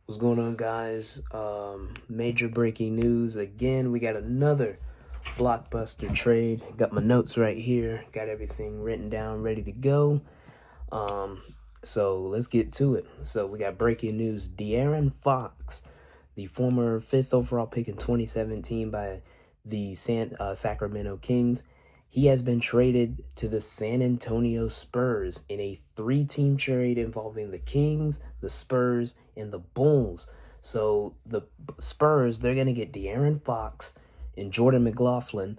What's going on, guys? Major breaking news again. We got another blockbuster trade. Got my notes right here. Got everything written down, ready to go. Um, so let's get to it. So we got breaking news. De'Aaron Fox, the former fifth overall pick in 2017 by the Sacramento Kings, he has been traded to the San Antonio Spurs in a three-team trade involving the Kings, the Spurs, and the Bulls. So the Spurs, they're going to get De'Aaron Fox and Jordan McLaughlin.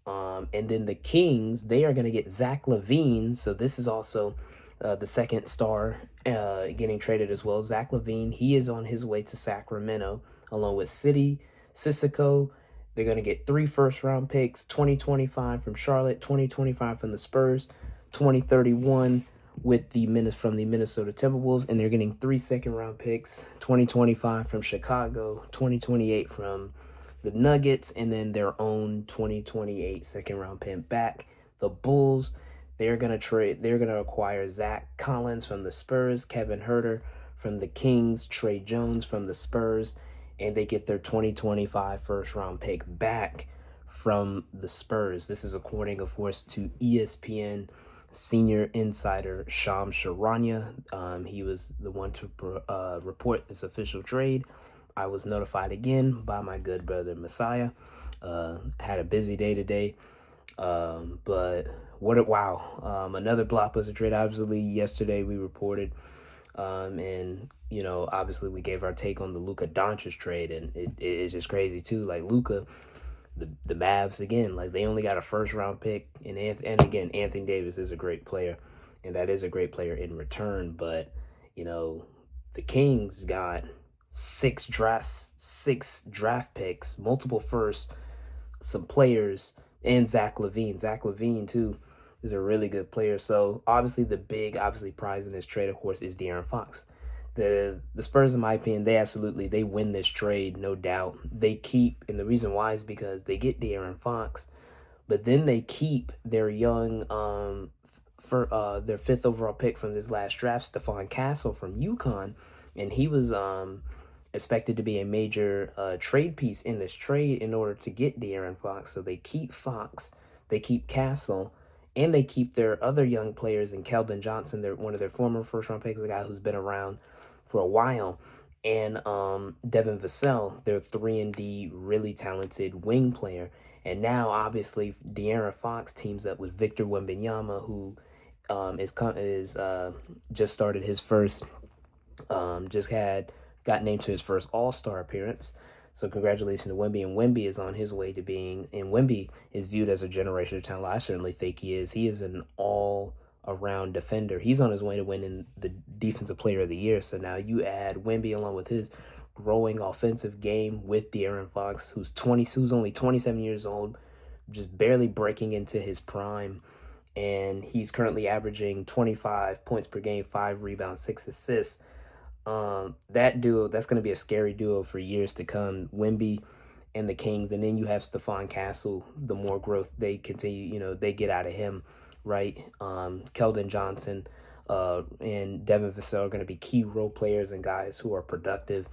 And then the Kings, they are going to get Zach LaVine. So this is also the second star getting traded as well. Zach LaVine, he is on his way to Sacramento along with Cidy Cissoko. They're going to get 3 first-round picks, 2025 from Charlotte, 2025 from the Spurs, 2031 with from the Minnesota Timberwolves, and they're getting 3 second-round picks, 2025 from Chicago, 2028 from the Nuggets, and then their own 2028 second-round pick back. The Bulls, they're going to acquire Zach Collins from the Spurs, Kevin Huerter from the Kings, Tre Jones from the Spurs, and they get their 2025 first-round pick back from the Spurs. This is according, of course, to ESPN senior insider Shams Charania. He was the one to report this official trade. I was notified again by my good brother Messiah. Had a busy day today. But wow. Another blockbuster trade. Obviously, yesterday we reported and obviously we gave our take on the Luka Doncic trade, and it's just crazy too. Like Luka, the Mavs again, like they only got a first round pick, and again, Anthony Davis is a great player, and that is a great player in return. But the Kings got six draft picks, multiple firsts, some players, and Zach LaVine. Zach LaVine too is a really good player. So obviously the big prize in this trade, of course, is De'Aaron Fox. The Spurs, in my opinion, they win this trade, no doubt. They keep, and the reason why is because they get De'Aaron Fox, but then they keep their young their fifth overall pick from this last draft, Stephon Castle from UConn, and he was expected to be a major trade piece in this trade in order to get De'Aaron Fox. So they keep Fox, they keep Castle, and they keep their other young players in Keldon Johnson, one of their former first-round picks, a guy who's been around for a while, and Devin Vassell, their 3-and-D really talented wing player. And now, obviously, De'Aaron Fox teams up with Victor Wembanyama, who just started his first, got named to his first All-Star appearance. So congratulations to Wemby, and Wemby is on his way to being, and Wemby is viewed as a generational talent. I certainly think he is. He is an all-around defender. He's on his way to winning the Defensive Player of the Year. So now you add Wemby along with his growing offensive game with De'Aaron Fox, who's only 27 years old, just barely breaking into his prime, and he's currently averaging 25 points per game, 5 rebounds, 6 assists. That duo, that's going to be a scary duo for years to come, Wemby and the Kings. And then you have Stephon Castle. The more growth they continue, they get out of him, right? Keldon Johnson and Devin Vassell are going to be key role players and guys who are productive,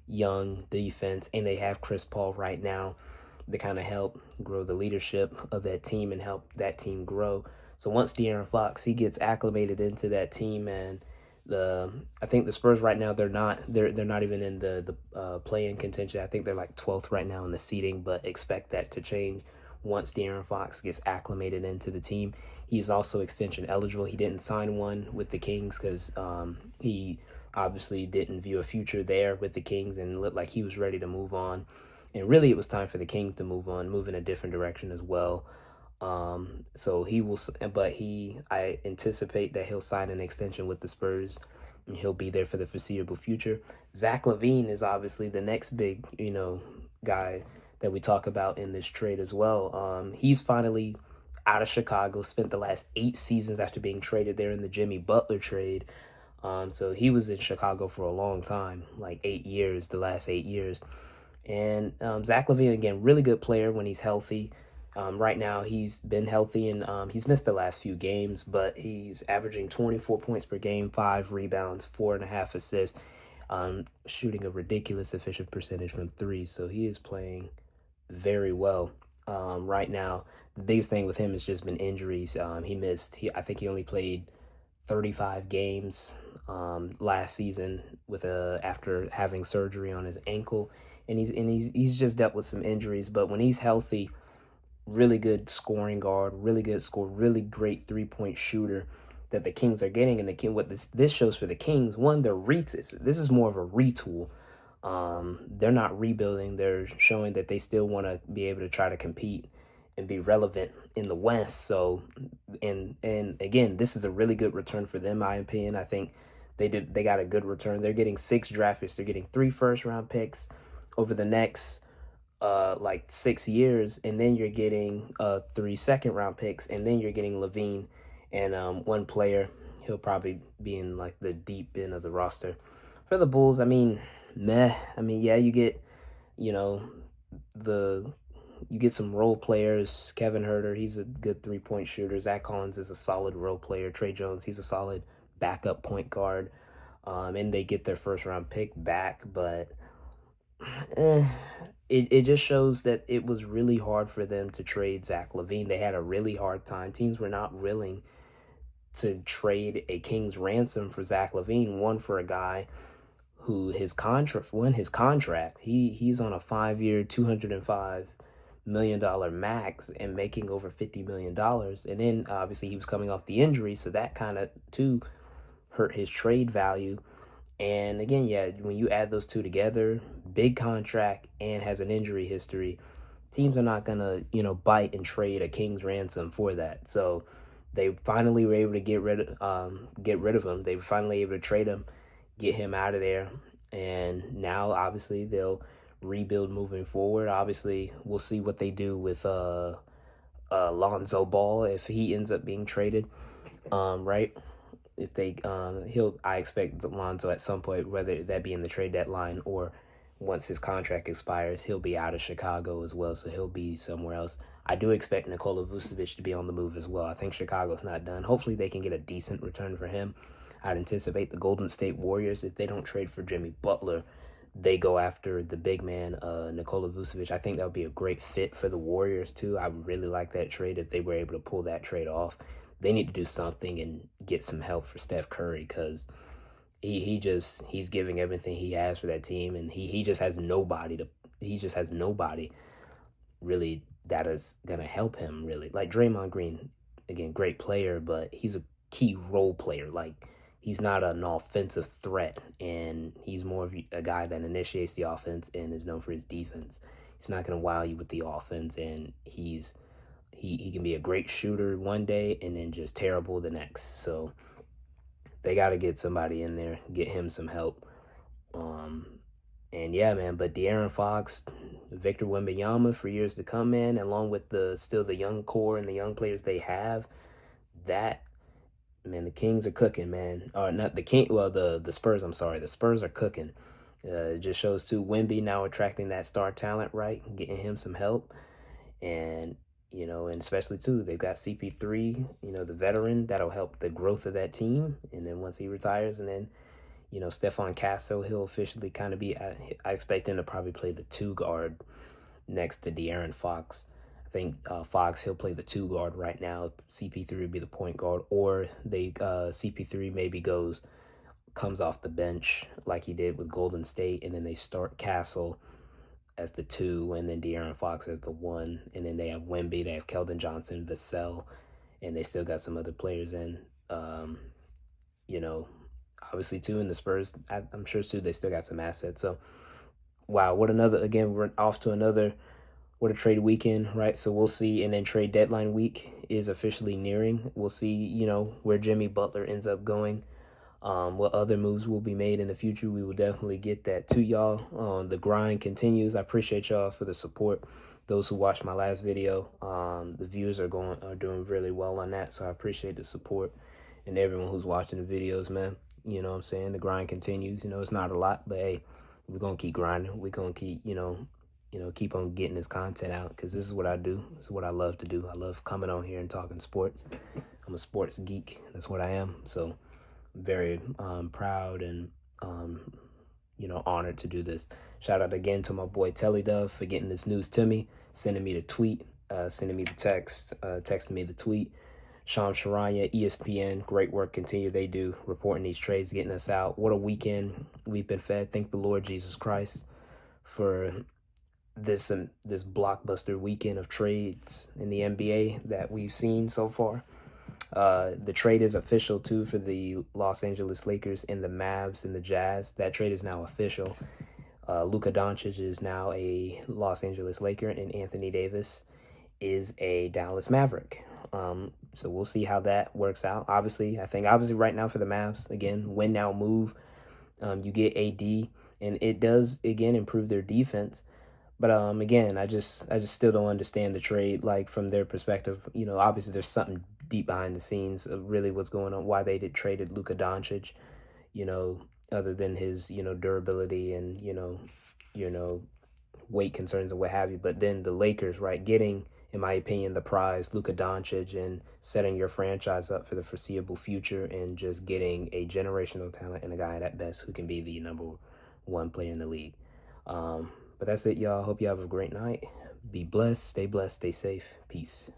young defense. And they have Chris Paul right now to kind of help grow the leadership of that team and help that team grow. So once De'Aaron Fox, he gets acclimated into that team, and I think the Spurs right now, they're not even in the play-in contention. I think they're like 12th right now in the seeding, but expect that to change once De'Aaron Fox gets acclimated into the team. He's also extension eligible. He didn't sign one with the Kings because he obviously didn't view a future there with the Kings and looked like he was ready to move on. And really, it was time for the Kings to move in a different direction as well. So he will, but I anticipate that he'll sign an extension with the Spurs, and he'll be there for the foreseeable future. Zach LaVine is obviously the next big, guy that we talk about in this trade as well. He's finally out of Chicago, spent the last 8 seasons after being traded there in the Jimmy Butler trade. So he was in Chicago for a long time, like 8 years, the last 8 years. And Zach LaVine, again, really good player when he's healthy. Right now, he's been healthy, and he's missed the last few games, but he's averaging 24 points per game, 5 rebounds, 4.5 assists. shooting a ridiculous efficient percentage from three. So he is playing very well. Right now, the biggest thing with him has just been injuries. I think he only played 35 games last season with after having surgery on his ankle, and he's just dealt with some injuries. But when he's healthy, really good scoring guard, really great 3-point shooter that the Kings are getting. And what this shows for the Kings, one, they're this is more of a retool. They're not rebuilding. They're showing that they still want to be able to try to compete and be relevant in the West. So, and again, this is a really good return for them, in my opinion. I think they got a good return. They're getting 6 draft picks. They're getting 3 first-round picks over the next like 6 years, and then you're getting 3 second-round picks, and then you're getting LaVine and one player. He'll probably be in like the deep end of the roster. For the Bulls, I mean, meh. I mean, yeah, you get, you get some role players. Kevin Huerter, he's a good 3-point shooter. Zach Collins is a solid role player. Tre Jones, he's a solid backup point guard. And they get their first-round pick back, but it just shows that it was really hard for them to trade Zach LaVine. They had a really hard time. Teams were not willing to trade a King's ransom for Zach LaVine. One, for a guy who his contract, he's on a 5-year, $205 million max and making over $50 million. And then obviously he was coming off the injury, so that kind of too hurt his trade value. And again, yeah, when you add those two together, big contract and has an injury history, teams are not gonna, bite and trade a King's ransom for that. So they finally were able to get rid of him. They were finally able to trade him, get him out of there, and now obviously they'll rebuild moving forward. Obviously, we'll see what they do with Lonzo Ball if he ends up being traded, right? If they I expect Lonzo at some point, whether that be in the trade deadline or once his contract expires, he'll be out of Chicago as well, so he'll be somewhere else. I do expect Nikola Vucevic to be on the move as well. I think Chicago's not done. Hopefully they can get a decent return for him. I'd anticipate the Golden State Warriors, if they don't trade for Jimmy Butler, they go after the big man, Nikola Vucevic. I think that would be a great fit for the Warriors too. I would really like that trade if they were able to pull that trade off. They need to do something and get some help for Steph Curry, because he's giving everything he has for that team, and he just has nobody really that is gonna help him really. Like Draymond Green, again, great player, but he's a key role player. Like, he's not an offensive threat, and he's more of a guy that initiates the offense and is known for his defense. He's not gonna wow you with the offense, and he can be a great shooter one day and then just terrible the next. So they got to get somebody in there, get him some help. And yeah, man, but De'Aaron Fox, Victor Wembanyama for years to come, man, along with the young core and the young players they have, man, the Kings are cooking, man. Or not the King, well, the Spurs, I'm sorry. The Spurs are cooking. It just shows too, Wemby now attracting that star talent, right? Getting him some help. And and especially too, they've got CP3, the veteran, that'll help the growth of that team. And then once he retires, and then, Stephon Castle, he'll officially kind of be, I expect him to probably play the 2 guard next to De'Aaron Fox. I think Fox, he'll play the 2 guard right now. CP3 would be the point guard, or CP3 maybe comes off the bench like he did with Golden State, and then they start Castle as the 2, and then De'Aaron Fox as the 1, and then they have Wemby, they have Keldon Johnson, Vassell, and they still got some other players in. Obviously too, in the Spurs, I'm sure too, they still got some assets. So, wow, we're off to what a trade weekend, right? So we'll see, and then trade deadline week is officially nearing. We'll see, where Jimmy Butler ends up going. What other moves will be made in the future. We will definitely get that to y'all. The grind continues. I appreciate y'all for the support. Those who watched my last video, the views are doing really well on that, so I appreciate the support, and everyone who's watching the videos, man. You know what I'm saying? The grind continues. It's not a lot, but hey, we're gonna keep grinding. We're gonna keep keep on getting this content out, because this is what I do. This is what I love to do. I love coming on here and talking sports. I'm a sports geek. That's what I am. So very proud and honored to do this. Shout out again to my boy Telly Dove for getting this news to me, sending me the tweet, sending me the text, texting me the tweet. Shams Charania, ESPN, great work continue they do, reporting these trades, getting us out. What a weekend we've been fed. Thank the Lord Jesus Christ for this blockbuster weekend of trades in the NBA that we've seen so far. The trade is official too for the Los Angeles Lakers and the Mavs and the Jazz. That trade is now official. Luka Doncic is now a Los Angeles Laker, and Anthony Davis is a Dallas Maverick. So we'll see how that works out. Obviously right now for the Mavs, again, win now move. You get AD, and it does again improve their defense. But again, I just still don't understand the trade, like from their perspective. Obviously there's something deep behind the scenes of really what's going on, why they traded Luka Doncic, other than his, durability and, weight concerns and what have you. But then the Lakers, right, getting, in my opinion, the prize, Luka Doncic, and setting your franchise up for the foreseeable future and just getting a generational talent and a guy at best who can be the number one player in the league. But that's it, y'all. Hope you have a great night. Be blessed, stay safe. Peace.